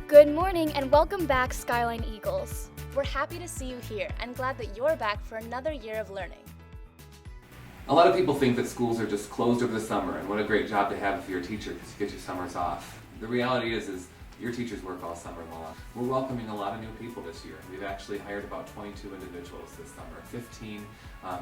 Good morning and welcome back, Skyline Eagles. We're happy to see you here and glad that you're back for another year of learning. A lot of people think that schools are just closed over the summer, and what a great job to have for your teacher because you get your summers off. The reality is your teachers work all summer long. We're welcoming a lot of new people this year. We've actually hired about 22 individuals this summer, 15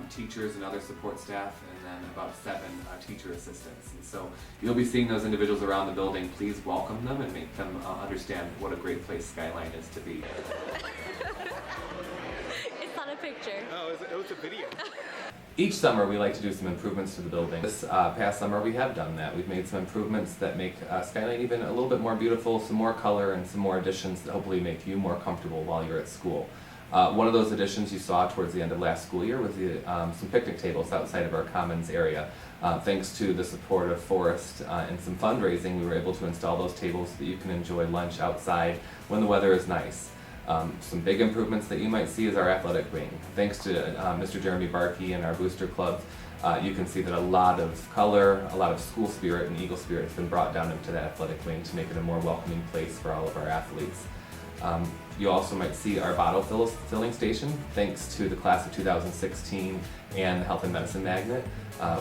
teachers and other support staff, and then about 7 teacher assistants. And so you'll be seeing those individuals around the building. Please welcome them and make them understand what a great place Skyline is to be. It's not a picture. Oh, it was a video. Each summer we like to do some improvements to the building. This past summer we have done that. We've made some improvements that make Skyline even a little bit more beautiful, some more color and some more additions that hopefully make you more comfortable while you're at school. One of those additions you saw towards the end of last school year was some picnic tables outside of our commons area. Thanks to the support of Forest and some fundraising, we were able to install those tables so that you can enjoy lunch outside when the weather is nice. Some big improvements that you might see is our athletic wing. Thanks to Mr. Jeremy Barkey and our booster club, you can see that a lot of color, a lot of school spirit and Eagle spirit has been brought down into that athletic wing to make it a more welcoming place for all of our athletes. You also might see our bottle filling station. Thanks to the class of 2016 and the Health and Medicine Magnet,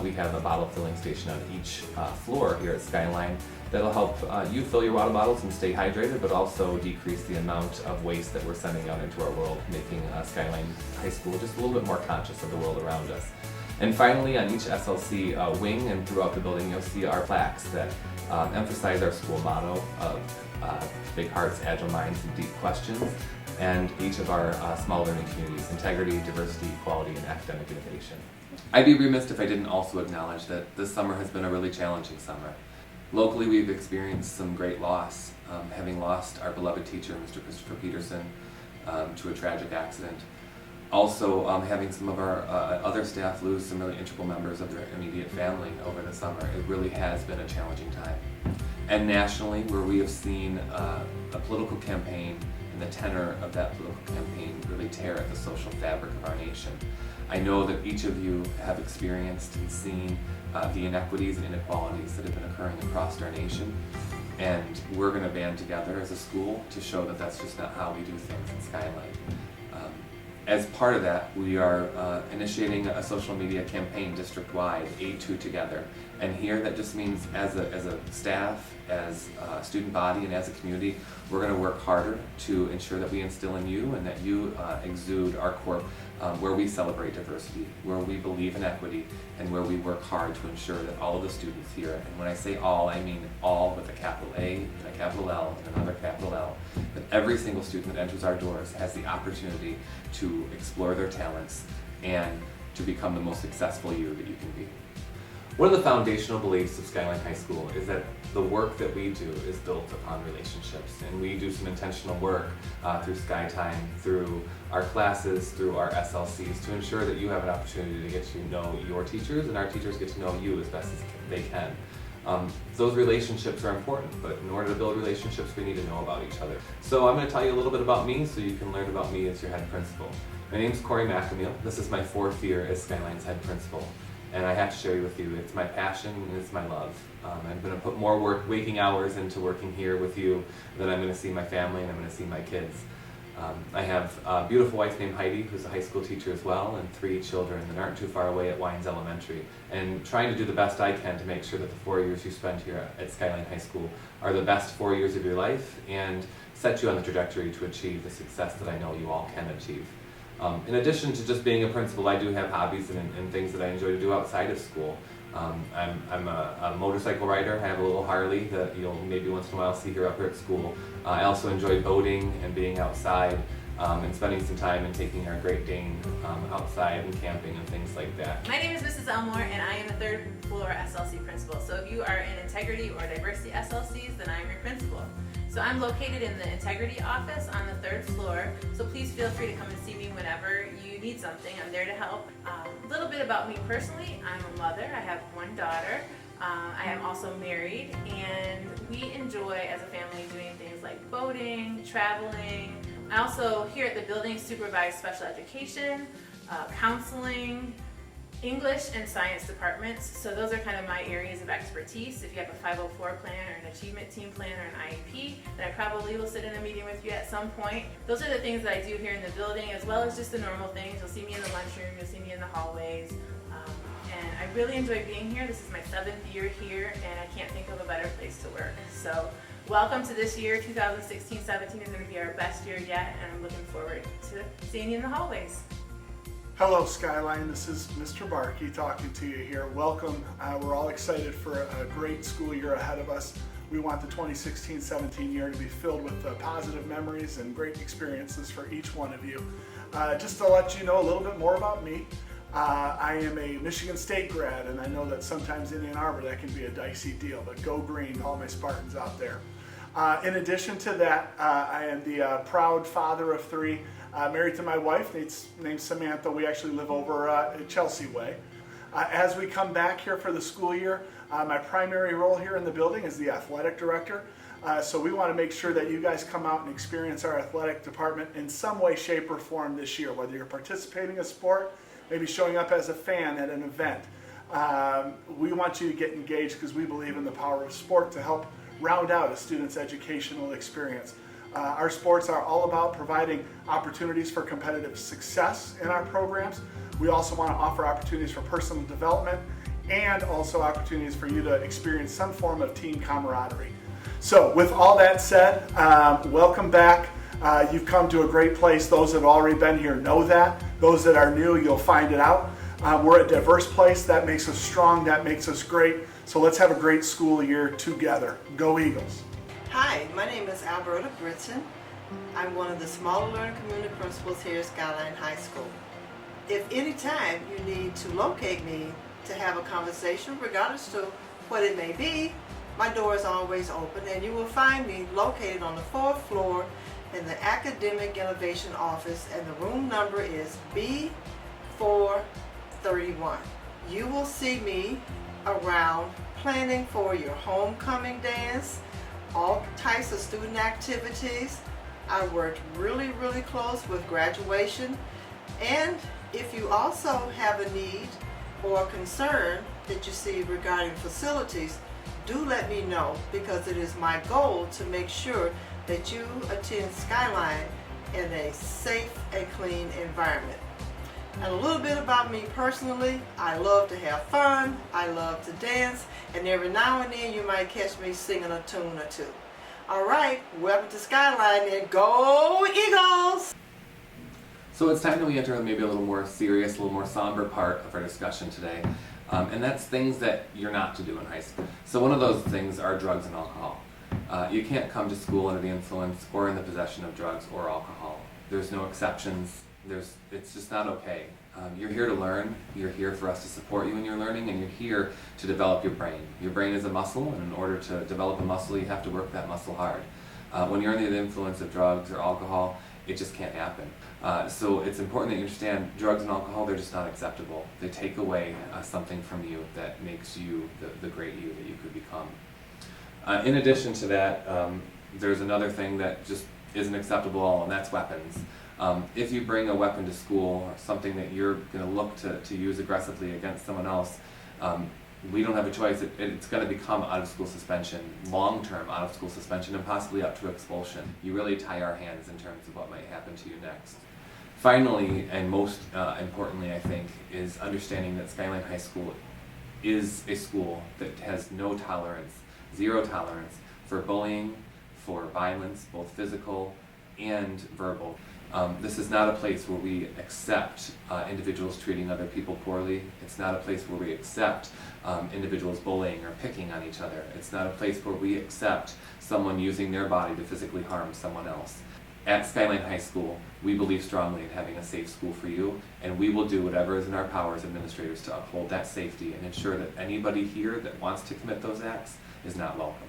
we have a bottle filling station on each floor here at Skyline that'll help you fill your water bottles and stay hydrated, but also decrease the amount of waste that we're sending out into our world, making Skyline High School just a little bit more conscious of the world around us. And finally, on each SLC wing and throughout the building, you'll see our plaques that emphasize our school motto of big hearts, agile minds, and deep questions, and each of our small learning communities: integrity, diversity, equality, and academic innovation. I'd be remiss if I didn't also acknowledge that this summer has been a really challenging summer. Locally, we've experienced some great loss, having lost our beloved teacher, Mr. Christopher Peterson, to a tragic accident. Also, having some of our other staff lose some really integral members of their immediate family over the summer. It really has been a challenging time. And nationally, where we have seen a political campaign and the tenor of that political campaign really tear at the social fabric of our nation. I know that each of you have experienced and seen the inequities and inequalities that have been occurring across our nation, and we're going to band together as a school to show that that's just not how we do things in Skyline. As part of that, we are initiating a social media campaign district-wide, A2 Together, and here that just means as a staff, as a student body, and as a community, we're going to work harder to ensure that we instill in you and that you exude our core, where we celebrate diversity, where we believe in equity, and where we work hard to ensure that all of the students here, and when I say all, I mean all with a capital A and a capital L and another capital L, that every single student that enters our doors has the opportunity to explore their talents and to become the most successful you that you can be. One of the foundational beliefs of Skyline High School is that the work that we do is built upon relationships, and we do some intentional work through SkyTime, through our classes, through our SLCs, to ensure that you have an opportunity to get to know your teachers and our teachers get to know you as best as they can. Those relationships are important, but in order to build relationships, we need to know about each other. So I'm going to tell you a little bit about me so you can learn about me as your head principal. My name is Corey McAmeal. This is my 4th year as Skyline's head principal. And I have to share with you, it's my passion and it's my love. I'm going to put more waking hours into working here with you than I'm going to see my family and I'm going to see my kids. I have a beautiful wife named Heidi, who's a high school teacher as well, and 3 children that aren't too far away at Wines Elementary. And trying to do the best I can to make sure that the 4 years you spend here at Skyline High School are the best 4 years of your life and set you on the trajectory to achieve the success that I know you all can achieve. In addition to just being a principal, I do have hobbies and things that I enjoy to do outside of school. I'm a motorcycle rider. I have a little Harley that you'll maybe once in a while see here up here at school. I also enjoy boating and being outside and spending some time and taking our Great Dane outside and camping and things like that. My name is Mrs. Elmore and I am a 3rd floor SLC principal. So if you are in integrity or diversity SLCs, then I am your principal. So I'm located in the integrity office on the 3rd floor, so please feel free to come and see me whenever you need something. I'm there to help. A little bit about me personally: I'm a mother, I have 1 daughter, I am also married, and we enjoy as a family doing things like boating, traveling. I also here at the building supervise special education, counseling, English and science departments, so those are kind of my areas of expertise. If you have a 504 plan or an achievement team plan or an IEP, then I probably will sit in a meeting with you at some point. Those are the things that I do here in the building, as well as just the normal things. You'll see me in the lunchroom, you'll see me in the hallways, and I really enjoy being here. This is my 7th year here, and I can't think of a better place to work. So welcome to this year. 2016-17 is going to be our best year yet, and I'm looking forward to seeing you in the hallways. Hello Skyline, this is Mr. Barkey talking to you here. Welcome. We're all excited for a great school year ahead of us. We want the 2016-17 year to be filled with positive memories and great experiences for each one of you. Just to let you know a little bit more about me, I am a Michigan State grad, and I know that sometimes in Ann Arbor that can be a dicey deal, but go green, all my Spartans out there. In addition to that, I am the proud father of 3. Married to my wife, named Samantha. We actually live over Chelsea Way. As we come back here for the school year, my primary role here in the building is the athletic director. So we want to make sure that you guys come out and experience our athletic department in some way, shape, or form this year, whether you're participating in a sport, maybe showing up as a fan at an event. We want you to get engaged because we believe in the power of sport to help round out a student's educational experience. Our sports are all about providing opportunities for competitive success in our programs. We also want to offer opportunities for personal development and also opportunities for you to experience some form of team camaraderie. So with all that said, welcome back. You've come to a great place. Those that have already been here know that. Those that are new, you'll find it out. We're a diverse place. That makes us strong. That makes us great. So let's have a great school year together. Go Eagles. Hi, my name is Arbor. I'm one of the smaller learning community principals here at Skyline High School. If any time you need to locate me to have a conversation, regardless to what it may be, my door is always open, and you will find me located on the 4th floor in the Academic Innovation Office, and the room number is B431. You will see me around planning for your homecoming dance, all types of student activities. I worked really close with graduation, and if you also have a need or concern that you see regarding facilities, do let me know, because it is my goal to make sure that you attend Skyline in a safe and clean environment. And a little bit about me personally: I love to have fun, I love to dance, and every now and then you might catch me singing a tune or two. All right, welcome to Skyline, and go Eagles! So it's time that we enter maybe a little more serious, a little more somber part of our discussion today. And that's things that you're not to do in high school. So one of those things are drugs and alcohol. You can't come to school under the influence or in the possession of drugs or alcohol. There's no exceptions. It's just not okay. You're here to learn. You're here for us to support you in your learning, and you're here to develop your brain. Your brain is a muscle, and in order to develop a muscle, you have to work that muscle hard. When you're under the influence of drugs or alcohol, it just can't happen. So it's important that you understand drugs and alcohol, they're just not acceptable. They take away something from you that makes you the great you that you could become. In addition to that, there's another thing that just isn't acceptable at all, and that's weapons. If you bring a weapon to school, or something that you're going to look to use aggressively against someone else, we don't have a choice. It's going to become out-of-school suspension, long-term out-of-school suspension, and possibly up to expulsion. You really tie our hands in terms of what might happen to you next. Finally, and most importantly, I think, is understanding that Skyline High School is a school that has no tolerance, zero tolerance for bullying, for violence, both physical and verbal. This is not a place where we accept individuals treating other people poorly. It's not a place where we accept individuals bullying or picking on each other. It's not a place where we accept someone using their body to physically harm someone else. At Skyline High School, we believe strongly in having a safe school for you, and we will do whatever is in our power as administrators to uphold that safety and ensure that anybody here that wants to commit those acts is not welcome.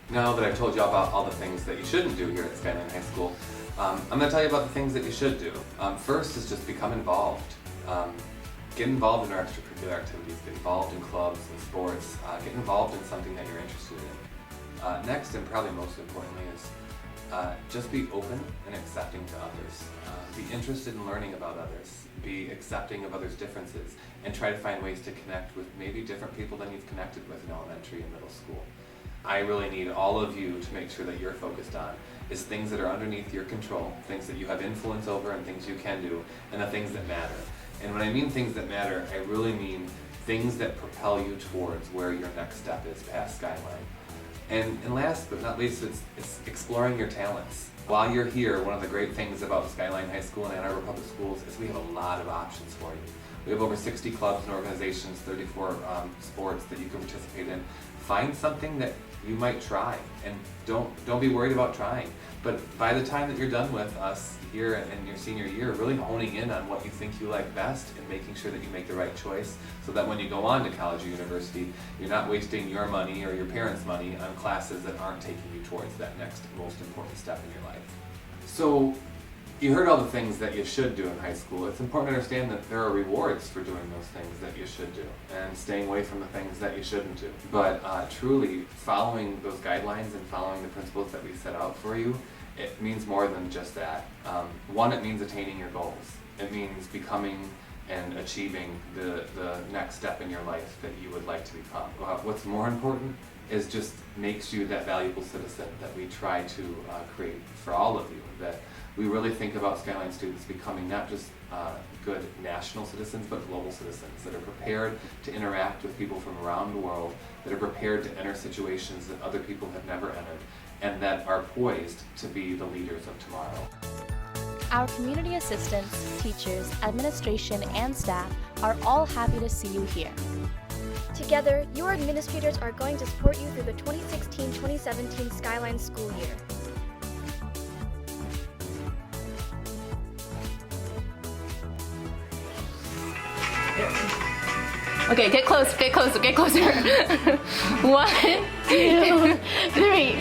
Now that I've told you about all the things that you shouldn't do here at Skyline High School, I'm going to tell you about the things that you should do. First is just become involved. Get involved in our extracurricular activities, get involved in clubs and sports, get involved in something that you're interested in. Next, and probably most importantly, is just be open and accepting to others. Be interested in learning about others, be accepting of others' differences, and try to find ways to connect with maybe different people than you've connected with in elementary and middle school. I really need all of you to make sure that you're focused on is things that are underneath your control, things that you have influence over and things you can do, and the things that matter. And when I mean things that matter, I really mean things that propel you towards where your next step is past Skyline. And last but not least, it's exploring your talents. While you're here, one of the great things about Skyline High School and Ann Arbor Public Schools is we have a lot of options for you. We have over 60 clubs and organizations, 34 sports that you can participate in. Find something that you might try, and don't be worried about trying. But by the time that you're done with us here in your senior year, really honing in on what you think you like best and making sure that you make the right choice so that when you go on to college or university, you're not wasting your money or your parents' money on classes that aren't taking you towards that next most important step in your life. So you heard all the things that you should do in high school. It's important to understand that there are rewards for doing those things that you should do and staying away from the things that you shouldn't do. But truly following those guidelines and following the principles that we set out for you, it means more than just that. One, it means attaining your goals. It means becoming and achieving the next step in your life that you would like to become. What's more important is just makes you that valuable citizen that we try to create for all of you. That we really think about Skyline students becoming not just good national citizens, but global citizens that are prepared to interact with people from around the world, that are prepared to enter situations that other people have never entered, and that are poised to be the leaders of tomorrow. Our community assistants, teachers, administration, and staff are all happy to see you here. Together, your administrators are going to support you through the 2016-2017 Skyline school year. Okay, get closer. 1, 2, 3.